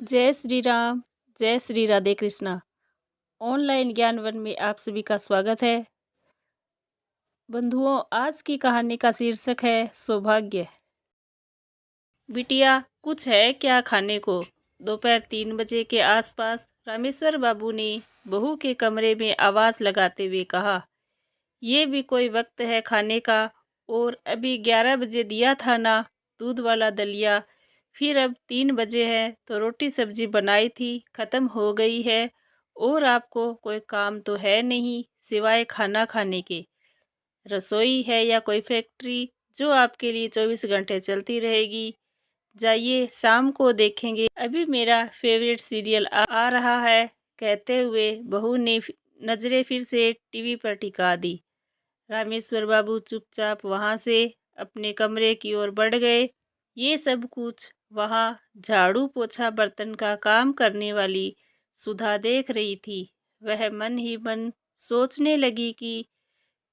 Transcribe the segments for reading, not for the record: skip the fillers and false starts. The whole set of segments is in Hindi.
जय श्री राम, जय श्री राधे कृष्णा। ऑनलाइन ज्ञान वन में आप सभी का स्वागत है। बंधुओं, आज की कहानी का शीर्षक है सौभाग्य। बिटिया, कुछ है क्या खाने को? दोपहर 3 बजे के आसपास रामेश्वर बाबू ने बहू के कमरे में आवाज लगाते हुए कहा। ये भी कोई वक्त है खाने का? और अभी 11 बजे दिया था ना दूध वाला दलिया। फिर अब 3 बजे है तो रोटी सब्जी बनाई थी, खत्म हो गई है। और आपको कोई काम तो है नहीं सिवाय खाना खाने के। रसोई है या कोई फैक्ट्री जो आपके लिए 24 घंटे चलती रहेगी? जाइए, शाम को देखेंगे, अभी मेरा फेवरेट सीरियल आ रहा है। कहते हुए बहू ने नजरें फिर से टीवी पर टिका दी। रामेश्वर बाबू चुपचाप वहां से अपने कमरे की ओर बढ़ गए। ये सब कुछ वहां झाड़ू पोछा बर्तन का काम करने वाली सुधा देख रही थी। वह मन ही मन सोचने लगी कि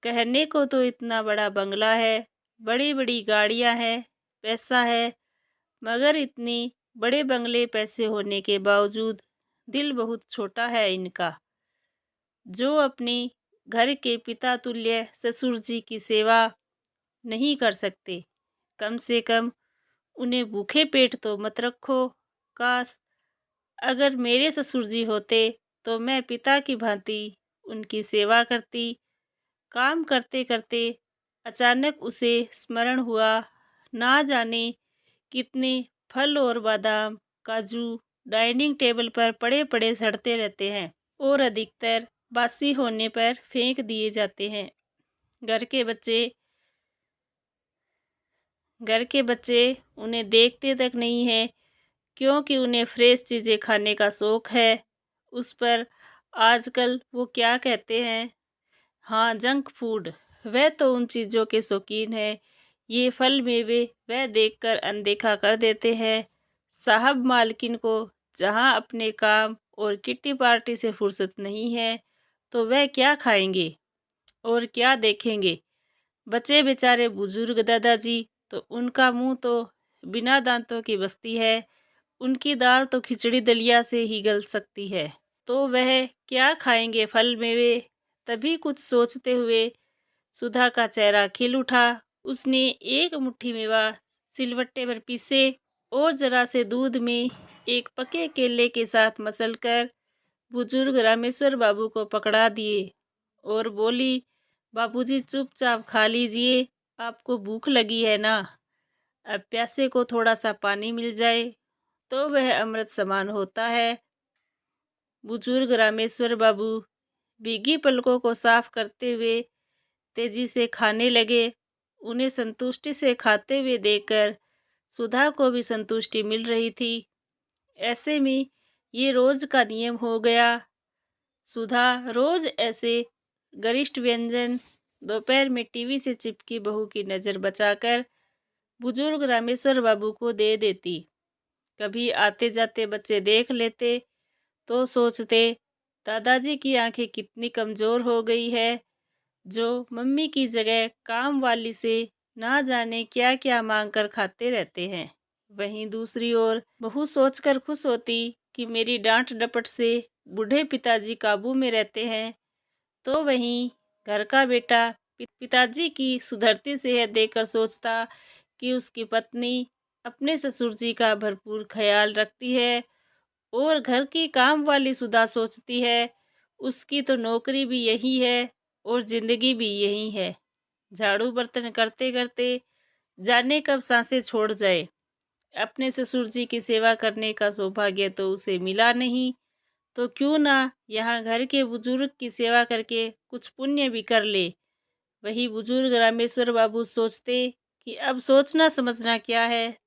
कहने को तो इतना बड़ा बंगला है, बड़ी बड़ी गाड़ियां हैं, पैसा है, मगर इतनी बड़े बंगले पैसे होने के बावजूद दिल बहुत छोटा है इनका, जो अपने घर के पिता तुल्य ससुर जी की सेवा नहीं कर सकते। कम से कम उन्हें भूखे पेट तो मत रखो। काश अगर मेरे ससुर जी होते तो मैं पिता की भांति उनकी सेवा करती। काम करते करते अचानक उसे स्मरण हुआ, ना जाने कितने फल और बादाम काजू डाइनिंग टेबल पर पड़े पड़े सड़ते रहते हैं और अधिकतर बासी होने पर फेंक दिए जाते हैं। घर के बच्चे उन्हें देखते तक नहीं है, क्योंकि उन्हें फ्रेश चीज़ें खाने का शौक है। उस पर आजकल वो क्या कहते हैं, हाँ, जंक फूड। वह तो उन चीज़ों के शौकीन है। ये फल मेवे वह देखकर अनदेखा कर देते हैं। साहब मालकिन को जहाँ अपने काम और किट्टी पार्टी से फुर्सत नहीं है तो वह क्या खाएंगे और क्या देखेंगे? बचे बेचारे बुजुर्ग दादाजी, तो उनका मुंह तो बिना दांतों की बस्ती है। उनकी दाल तो खिचड़ी दलिया से ही गल सकती है, तो वह क्या खाएंगे फल मेवे? तभी कुछ सोचते हुए सुधा का चेहरा खिल उठा। उसने एक मुट्ठी मेवा सिलवट्टे पर पीसे और जरा से दूध में एक पके केले के साथ मसलकर बुजुर्ग रामेश्वर बाबू को पकड़ा दिए और बोली, बाबूजी चुपचाप खा लीजिए, आपको भूख लगी है ना? अब प्यासे को थोड़ा सा पानी मिल जाए तो वह अमृत समान होता है। बुजुर्ग रामेश्वर बाबू भीगी पलकों को साफ करते हुए तेजी से खाने लगे। उन्हें संतुष्टि से खाते हुए देखकर सुधा को भी संतुष्टि मिल रही थी। ऐसे में ये रोज का नियम हो गया। सुधा रोज ऐसे गरिष्ठ व्यंजन दोपहर में टीवी से चिपकी बहू की नज़र बचाकर बुजुर्ग रामेश्वर बाबू को दे देती। कभी आते जाते बच्चे देख लेते तो सोचते, दादाजी की आंखें कितनी कमज़ोर हो गई है, जो मम्मी की जगह काम वाली से ना जाने क्या क्या मांग कर खाते रहते हैं। वहीं दूसरी ओर बहू सोचकर खुश होती कि मेरी डांट डपट से बूढ़े पिताजी काबू में रहते हैं, तो वहीं घर का बेटा पिताजी की सुधरती सेहत देखकर सोचता कि उसकी पत्नी अपने ससुर जी का भरपूर ख्याल रखती है। और घर की काम वाली सुधा सोचती है, उसकी तो नौकरी भी यही है और जिंदगी भी यही है। झाड़ू बर्तन करते करते जाने कब सांसें छोड़ जाए। अपने ससुर जी की सेवा करने का सौभाग्य तो उसे मिला नहीं, तो क्यों ना यहाँ घर के बुजुर्ग की सेवा करके कुछ पुण्य भी कर ले। वही बुजुर्ग रामेश्वर बाबू सोचते कि अब सोचना समझना क्या है,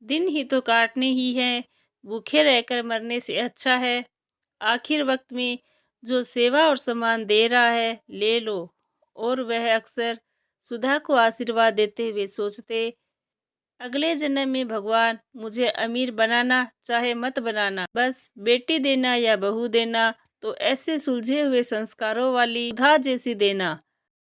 दिन ही तो काटने ही हैं, भूखे रहकर मरने से अच्छा है। आखिर वक्त में जो सेवा और सम्मान दे रहा है ले लो। और वह अक्सर सुधा को आशीर्वाद देते हुए सोचते, अगले जन्म में भगवान मुझे अमीर बनाना चाहे मत बनाना, बस बेटी देना या बहू देना तो ऐसे सुलझे हुए संस्कारों वाली सुधा जैसी देना